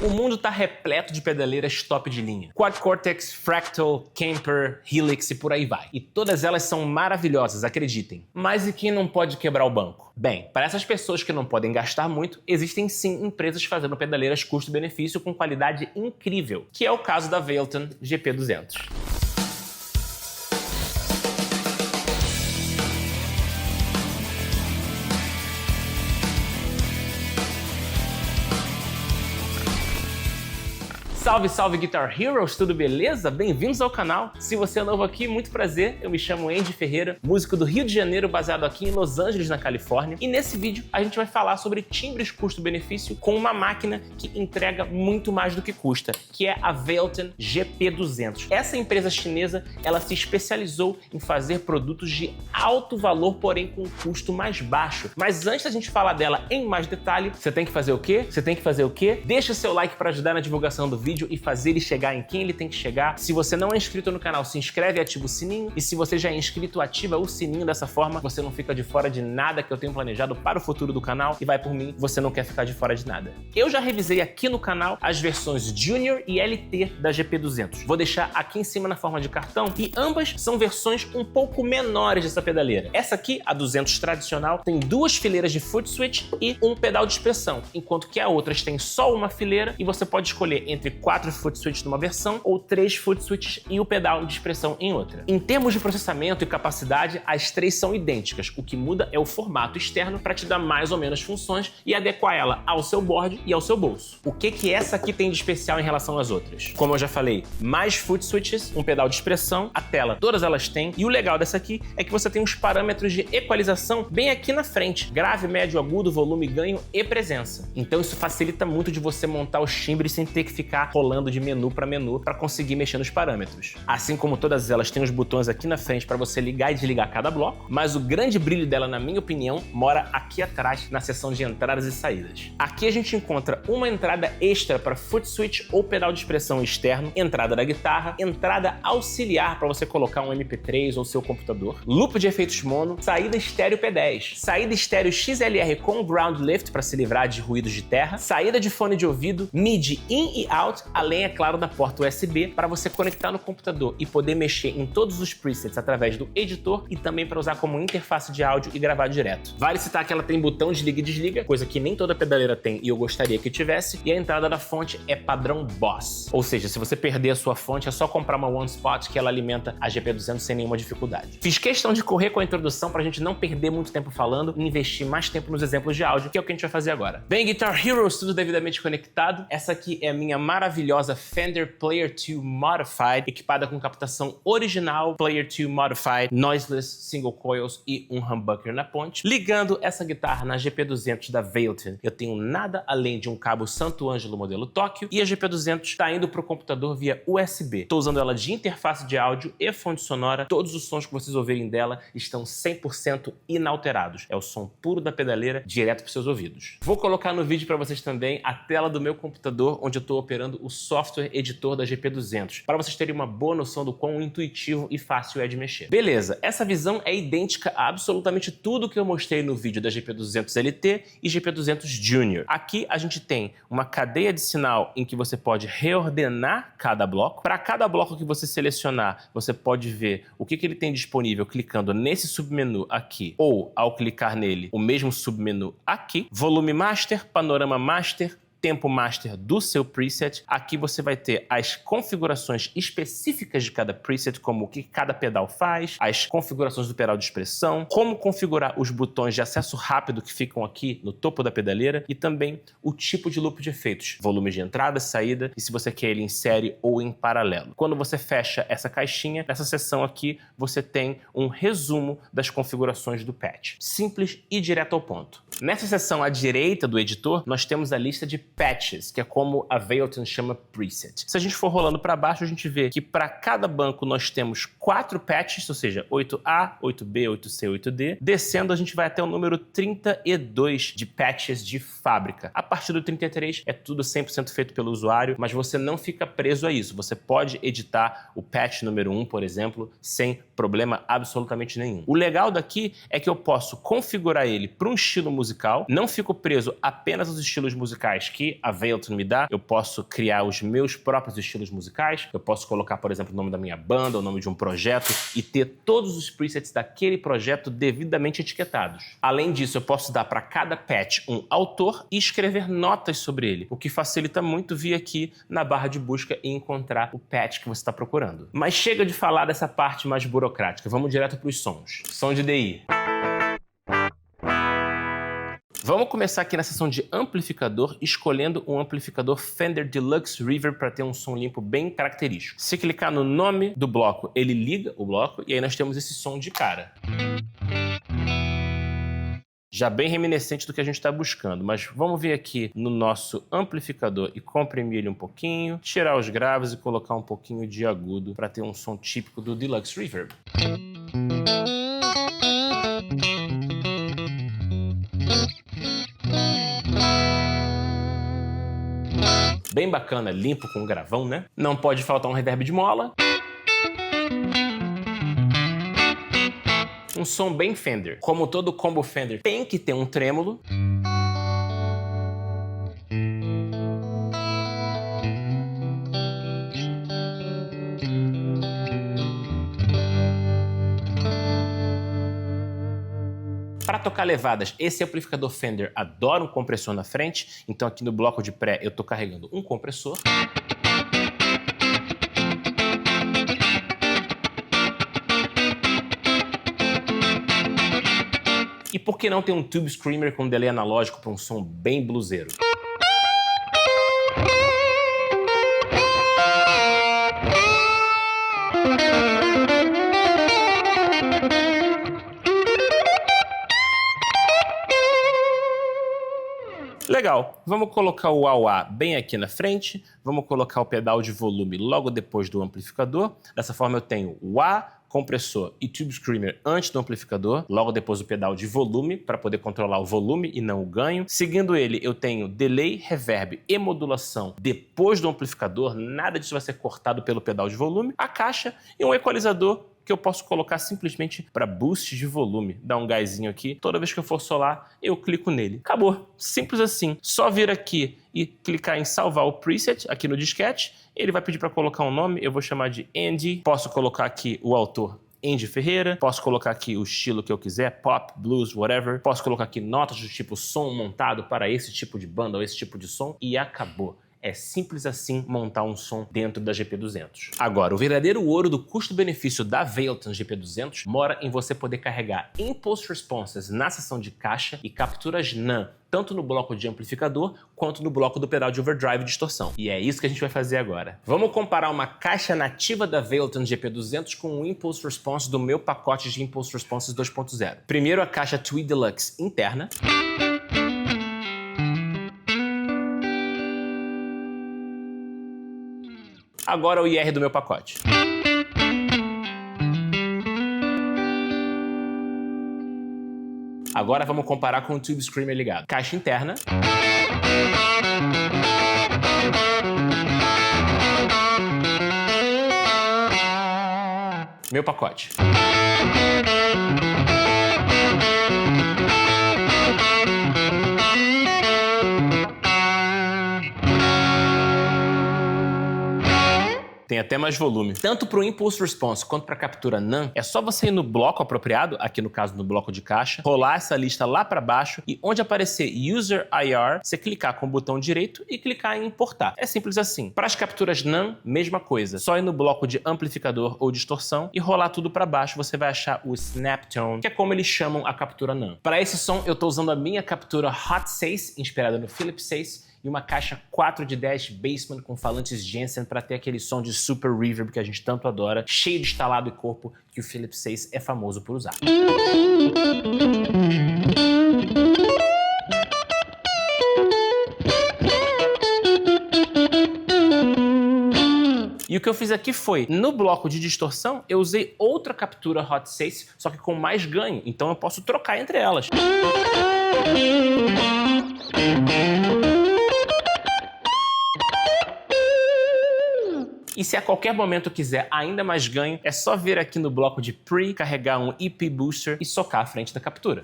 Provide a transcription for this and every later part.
O mundo tá repleto de pedaleiras top de linha. Quad Cortex, Fractal, Kemper, Helix e por aí vai. E todas elas são maravilhosas, acreditem. Mas e quem não pode quebrar o banco? Bem, para essas pessoas que não podem gastar muito, existem sim empresas fazendo pedaleiras custo-benefício com qualidade incrível, que é o caso da Vailton GP200. Salve, salve Guitar Heroes, tudo beleza? Bem-vindos ao canal. Se você é novo aqui, muito prazer, eu me chamo Andy Ferreira, músico do Rio de Janeiro, baseado aqui em Los Angeles, na Califórnia. E nesse vídeo a gente vai falar sobre timbres custo-benefício com uma máquina que entrega muito mais do que custa, que é a Vailton GP200. Essa empresa chinesa, ela se especializou em fazer produtos de alto valor, porém com um custo mais baixo. Mas antes da gente falar dela em mais detalhe, você tem que fazer o quê? Deixa seu like para ajudar na divulgação do vídeo e fazer ele chegar em quem ele tem que chegar. Se você não é inscrito no canal, se inscreve e ativa o sininho. E se você já é inscrito, ativa o sininho. Dessa forma, você não fica de fora de nada que eu tenho planejado para o futuro do canal. E vai por mim, você não quer ficar de fora de nada. Eu já revisei aqui no canal as versões Junior e LT da GP200. Vou deixar aqui em cima na forma de cartão. E ambas são versões um pouco menores dessa pedaleira. Essa aqui, a 200 tradicional, tem duas fileiras de foot switch e um pedal de expressão. Enquanto que a outras tem só uma fileira e você pode escolher entre 4 foot switches numa versão ou 3 foot switches e o pedal de expressão em outra. Em termos de processamento e capacidade, as três são idênticas. O que muda é o formato externo para te dar mais ou menos funções e adequar ela ao seu board e ao seu bolso. O que essa aqui tem de especial em relação às outras? Como eu já falei, mais foot switches, um pedal de expressão, a tela todas elas têm, e o legal dessa aqui é que você tem os parâmetros de equalização bem aqui na frente: grave, médio, agudo, volume, ganho e presença. Então isso facilita muito de você montar os timbres sem ter que ficar rolando de menu para conseguir mexer nos parâmetros. Assim como todas elas têm os botões aqui na frente para você ligar e desligar cada bloco, mas o grande brilho dela, na minha opinião, mora aqui atrás na seção de entradas e saídas. Aqui a gente encontra uma entrada extra para foot switch ou pedal de expressão externo, entrada da guitarra, entrada auxiliar para você colocar um MP3 ou seu computador, loop de efeitos mono, saída estéreo P10, saída estéreo XLR com ground lift para se livrar de ruídos de terra, saída de fone de ouvido, MIDI in e out, além, é claro, da porta USB para você conectar no computador e poder mexer em todos os presets através do editor e também para usar como interface de áudio e gravar direto. Vale citar que ela tem botão de liga e desliga, coisa que nem toda pedaleira tem e eu gostaria que tivesse, e a entrada da fonte é padrão Boss. Ou seja, se você perder a sua fonte, é só comprar uma One Spot que ela alimenta a GP200 sem nenhuma dificuldade. Fiz questão de correr com a introdução para a gente não perder muito tempo falando e investir mais tempo nos exemplos de áudio, que é o que a gente vai fazer agora. Bem, Guitar Heroes, tudo devidamente conectado. Essa aqui é a minha maravilhosa Fender Player 2 Modified, equipada com captação original Player 2 Modified, noiseless, single coils e um humbucker na ponte. Ligando essa guitarra na GP200 da Vailton, eu tenho nada além de um cabo Santo Ângelo modelo Tóquio, e a GP200 está indo para o computador via USB. Estou usando ela de interface de áudio e fonte sonora. Todos os sons que vocês ouvirem dela estão 100% inalterados. É o som puro da pedaleira direto para seus ouvidos. Vou colocar no vídeo para vocês também a tela do meu computador, onde eu estou operando o software editor da GP200, para vocês terem uma boa noção do quão intuitivo e fácil é de mexer. Beleza, essa visão é idêntica a absolutamente tudo que eu mostrei no vídeo da GP200 LT e GP200 Junior. Aqui a gente tem uma cadeia de sinal em que você pode reordenar cada bloco. Para cada bloco que você selecionar, você pode ver o que ele tem disponível clicando nesse submenu aqui, ou ao clicar nele, o mesmo submenu aqui. Volume Master, Panorama Master, Tempo Master do seu preset. Aqui você vai ter as configurações específicas de cada preset, como o que cada pedal faz, as configurações do pedal de expressão, como configurar os botões de acesso rápido que ficam aqui no topo da pedaleira e também o tipo de loop de efeitos, volume de entrada, saída e se você quer ele em série ou em paralelo. Quando você fecha essa caixinha, nessa seção aqui você tem um resumo das configurações do patch. Simples e direto ao ponto. Nessa seção à direita do editor, nós temos a lista de patches, que é como a Vailton chama preset. Se a gente for rolando para baixo, a gente vê que para cada banco nós temos 4 patches, ou seja, 8A, 8B, 8C, 8D. Descendo, a gente vai até o número 32 de patches de fábrica. A partir do 33 é tudo 100% feito pelo usuário, mas você não fica preso a isso. Você pode editar o patch número 1, por exemplo, sem problema absolutamente nenhum. O legal daqui é que eu posso configurar ele para um estilo musical, não fico preso apenas aos estilos musicais que que a Ableton me dá. Eu posso criar os meus próprios estilos musicais, eu posso colocar, por exemplo, o nome da minha banda, o nome de um projeto e ter todos os presets daquele projeto devidamente etiquetados. Além disso, eu posso dar para cada patch um autor e escrever notas sobre ele, o que facilita muito vir aqui na barra de busca e encontrar o patch que você está procurando. Mas chega de falar dessa parte mais burocrática, vamos direto para os sons. Som de DI. Vamos começar aqui na seção de amplificador, escolhendo um amplificador Fender Deluxe Reverb para ter um som limpo bem característico. Se clicar no nome do bloco, ele liga o bloco e aí nós temos esse som de cara. Já bem reminiscente do que a gente está buscando, mas vamos vir aqui no nosso amplificador e comprimir ele um pouquinho, tirar os graves e colocar um pouquinho de agudo para ter um som típico do Deluxe Reverb. Bem bacana, limpo com gravão, né? Não pode faltar um reverb de mola. Um som bem Fender. Como todo combo Fender, tem que ter um trêmulo. Para tocar levadas, esse amplificador Fender adora um compressor na frente, então aqui no bloco de pré eu estou carregando um compressor. E por que não ter um Tube Screamer com delay analógico para um som bem bluseiro? Legal, vamos colocar o wah-wah bem aqui na frente, vamos colocar o pedal de volume logo depois do amplificador. Dessa forma eu tenho wah, compressor e Tube Screamer antes do amplificador, logo depois o pedal de volume para poder controlar o volume e não o ganho. Seguindo ele eu tenho delay, reverb e modulação depois do amplificador, nada disso vai ser cortado pelo pedal de volume, a caixa e um equalizador que eu posso colocar simplesmente para boost de volume. Dá um gásinho aqui, toda vez que eu for solar, eu clico nele. Acabou, simples assim. Só vir aqui e clicar em salvar o preset aqui no disquete, ele vai pedir para colocar um nome, eu vou chamar de Andy, posso colocar aqui o autor Andy Ferreira, posso colocar aqui o estilo que eu quiser, pop, blues, whatever, posso colocar aqui notas do tipo som montado para esse tipo de banda ou esse tipo de som e acabou. É simples assim montar um som dentro da GP200. Agora, o verdadeiro ouro do custo-benefício da Ableton GP200 mora em você poder carregar Impulse Responses na seção de caixa e capturas NAN, tanto no bloco de amplificador quanto no bloco do pedal de overdrive e distorção. E é isso que a gente vai fazer agora. Vamos comparar uma caixa nativa da Ableton GP200 com o Impulse Response do meu pacote de Impulse Responses 2.0. Primeiro a caixa Tweed Deluxe interna. Agora o IR do meu pacote. Agora vamos comparar com o Tube Screamer ligado. Caixa interna. Meu pacote. Tem até mais volume. Tanto para o Impulse Response quanto para a captura NAN, é só você ir no bloco apropriado, aqui no caso no bloco de caixa, rolar essa lista lá para baixo e onde aparecer User IR, você clicar com o botão direito e clicar em importar. É simples assim. Para as capturas NAN, mesma coisa. Só ir no bloco de amplificador ou distorção e rolar tudo para baixo, você vai achar o Snap Tone, que é como eles chamam a captura NAN. Para esse som, eu estou usando a minha captura Hot 6, inspirada no Philips 6, e uma caixa 4 de 10 Bassman com falantes Jensen para ter aquele som de super reverb que a gente tanto adora, cheio de estalado e corpo que o Philips 6 é famoso por usar. E o que eu fiz aqui foi, no bloco de distorção, eu usei outra captura Hot 6, só que com mais ganho, então eu posso trocar entre elas. E se a qualquer momento quiser ainda mais ganho, é só vir aqui no bloco de Pre, carregar um EP Booster e socar a frente da captura.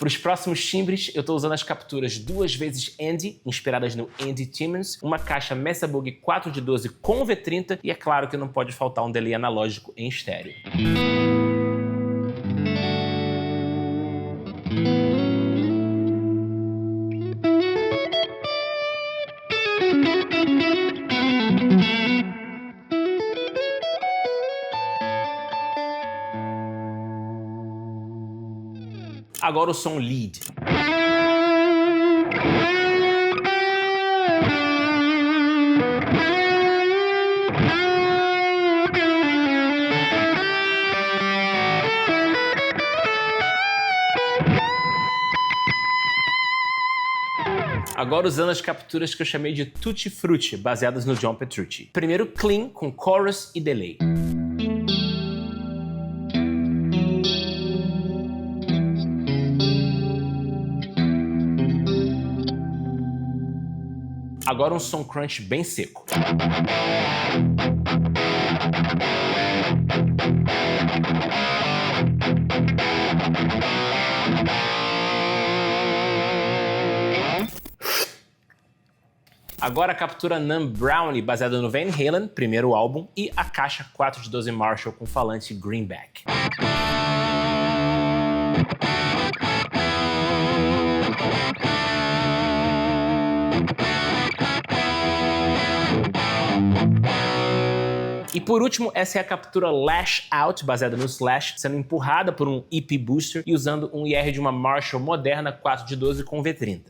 Para os próximos timbres, eu estou usando as capturas 2 vezes Andy, inspiradas no Andy Timmons, uma caixa Mesa Boogie 4 de 12 com V30 e é claro que não pode faltar um delay analógico em estéreo. Agora o som lead. Agora usando as capturas que eu chamei de Tutti Frutti, baseadas no John Petrucci. Primeiro clean com chorus e delay. Agora um som crunch bem seco. Agora a captura Numb Brownie, baseada no Van Halen, primeiro álbum, e a caixa 4 de 12 Marshall com falante Greenback. E por último, essa é a captura Lash Out, baseada no Slash, sendo empurrada por um EP Booster e usando um IR de uma Marshall moderna 4 de 12 com V30.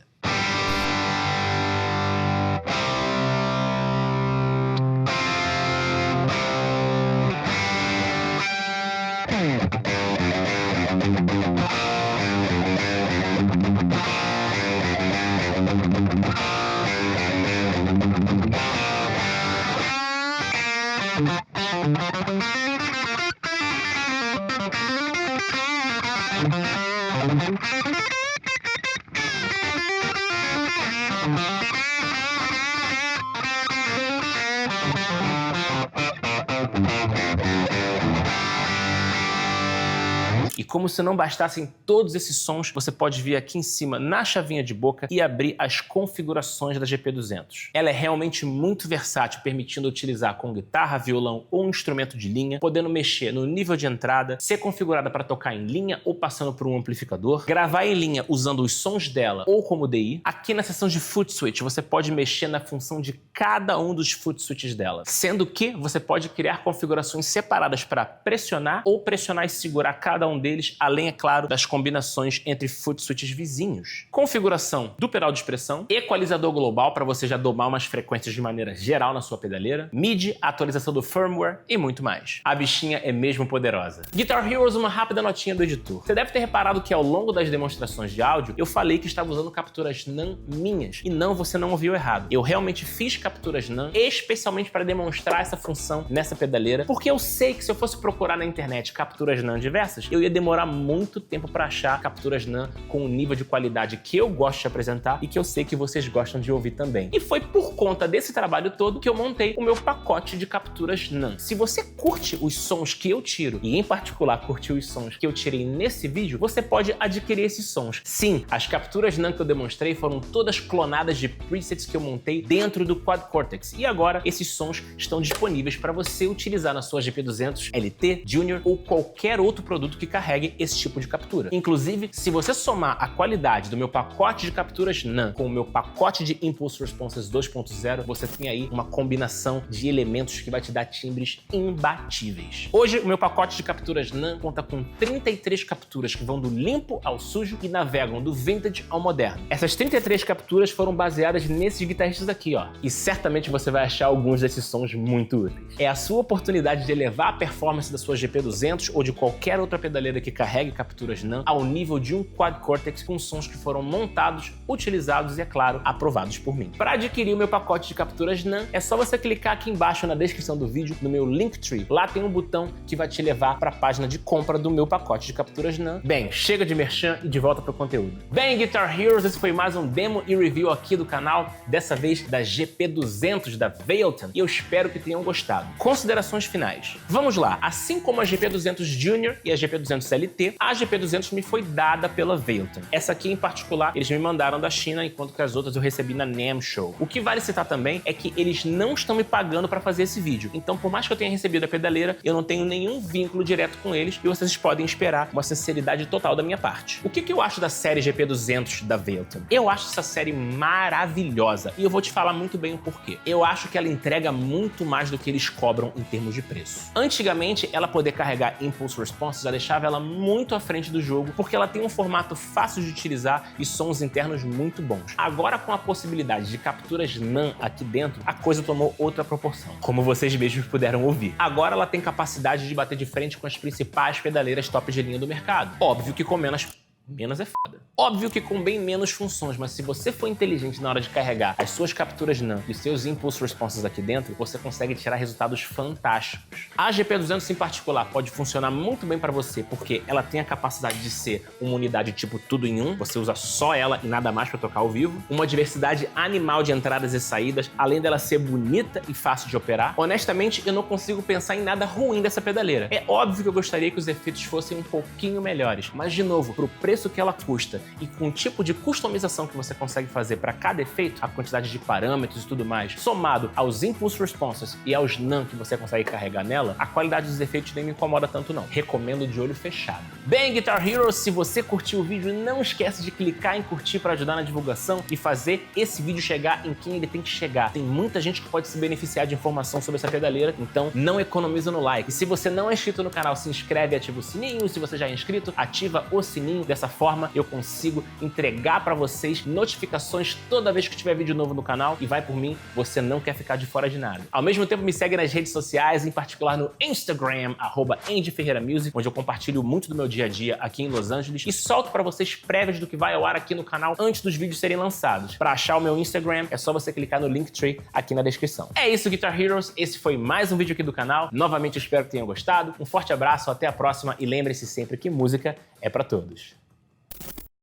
E como se não bastassem todos esses sons, você pode vir aqui em cima na chavinha de boca e abrir as configurações da GP200. Ela é realmente muito versátil, permitindo utilizar com guitarra, violão ou um instrumento de linha, podendo mexer no nível de entrada, ser configurada para tocar em linha ou passando por um amplificador, gravar em linha usando os sons dela ou como DI. Aqui na seção de foot switch, você pode mexer na função de cada um dos foot switches dela, sendo que você pode criar configurações separadas para pressionar ou pressionar e segurar cada um deles, além, é claro, das combinações entre foot switches vizinhos. Configuração do pedal de expressão, equalizador global para você já domar umas frequências de maneira geral na sua pedaleira, MIDI, atualização do firmware e muito mais. A bichinha é mesmo poderosa. Guitar Heroes, uma rápida notinha do editor. Você deve ter reparado que ao longo das demonstrações de áudio, eu falei que estava usando capturas NAM minhas. E não, você não ouviu errado. Eu realmente fiz capturas NAM especialmente para demonstrar essa função nessa pedaleira, porque eu sei que se eu fosse procurar na internet capturas NAM diversas, eu ia demorar muito tempo para achar capturas NAM com o nível de qualidade que eu gosto de apresentar e que eu sei que vocês gostam de ouvir também. E foi por conta desse trabalho todo que eu montei o meu pacote de capturas NAM. Se você curte os sons que eu tiro, e em particular curtiu os sons que eu tirei nesse vídeo, você pode adquirir esses sons. Sim, as capturas NAM que eu demonstrei foram todas clonadas de presets que eu montei dentro do Quad Cortex. E agora esses sons estão disponíveis para você utilizar na sua GP200, LT, Junior ou qualquer outro produto que carregue esse tipo de captura. Inclusive, se você somar a qualidade do meu pacote de capturas NAM com o meu pacote de Impulse Responses 2.0, você tem aí uma combinação de elementos que vai te dar timbres imbatíveis. Hoje, o meu pacote de capturas NAM conta com 33 capturas que vão do limpo ao sujo e navegam do vintage ao moderno. Essas 33 capturas foram baseadas nesses guitarristas aqui, ó. E certamente você vai achar alguns desses sons muito úteis. É a sua oportunidade de elevar a performance da sua GP200 ou de qualquer outra pedaleira que carregue capturas NAM ao nível de um Quad Cortex com sons que foram montados, utilizados e, é claro, aprovados por mim. Para adquirir o meu pacote de capturas NAM, é só você clicar aqui embaixo na descrição do vídeo, no meu Linktree. Lá tem um botão que vai te levar para a página de compra do meu pacote de capturas NAM. Bem, chega de merchan e de volta para o conteúdo. Bem, Guitar Heroes, esse foi mais um demo e review aqui do canal, dessa vez da GP200 da Vailton, e eu espero que tenham gostado. Considerações finais. Vamos lá. Assim como a GP200 Junior e a GP200 CLT, a GP200 me foi dada pela Veilton. Essa aqui em particular, eles me mandaram da China, enquanto que as outras eu recebi na NAMM Show. O que vale citar também é que eles não estão me pagando para fazer esse vídeo. Então, por mais que eu tenha recebido a pedaleira, eu não tenho nenhum vínculo direto com eles e vocês podem esperar uma sinceridade total da minha parte. O que eu acho da série GP200 da Veilton? Eu acho essa série maravilhosa e eu vou te falar muito bem o porquê. Eu acho que ela entrega muito mais do que eles cobram em termos de preço. Antigamente, ela poder carregar Impulse Response já deixava ela muito à frente do jogo, porque ela tem um formato fácil de utilizar e sons internos muito bons. Agora, com a possibilidade de capturas NAND aqui dentro, a coisa tomou outra proporção, como vocês mesmos puderam ouvir. Agora ela tem capacidade de bater de frente com as principais pedaleiras top de linha do mercado. Óbvio que com menos é foda. Óbvio que com bem menos funções, mas se você for inteligente na hora de carregar as suas capturas NAND e os seus Impulse Responses aqui dentro, você consegue tirar resultados fantásticos. A GP200 em particular pode funcionar muito bem para você, porque ela tem a capacidade de ser uma unidade tipo tudo em um, você usa só ela e nada mais para tocar ao vivo, uma diversidade animal de entradas e saídas, além dela ser bonita e fácil de operar. Honestamente, eu não consigo pensar em nada ruim dessa pedaleira. É óbvio que eu gostaria que os efeitos fossem um pouquinho melhores, mas de novo, pro preço que ela custa e com o tipo de customização que você consegue fazer para cada efeito, a quantidade de parâmetros e tudo mais, somado aos Impulse Responses e aos NAND que você consegue carregar nela, a qualidade dos efeitos nem me incomoda tanto não. Recomendo de olho fechado. Bem, Guitar Heroes, se você curtiu o vídeo, não esquece de clicar em curtir para ajudar na divulgação e fazer esse vídeo chegar em quem ele tem que chegar. Tem muita gente que pode se beneficiar de informação sobre essa pedaleira, então não economiza no like. E se você não é inscrito no canal, se inscreve e ativa o sininho. Se você já é inscrito, ativa o sininho. Dessa forma, eu consigo entregar para vocês notificações toda vez que tiver vídeo novo no canal e vai por mim, você não quer ficar de fora de nada. Ao mesmo tempo, me segue nas redes sociais, em particular no Instagram, @AndyFerreiraMusic, onde eu compartilho muito do meu dia a dia aqui em Los Angeles e solto para vocês prévias do que vai ao ar aqui no canal antes dos vídeos serem lançados. Para achar o meu Instagram, é só você clicar no Linktree aqui na descrição. É isso, Guitar Heroes, esse foi mais um vídeo aqui do canal. Novamente, eu espero que tenham gostado. Um forte abraço, até a próxima e lembre-se sempre que música é para todos.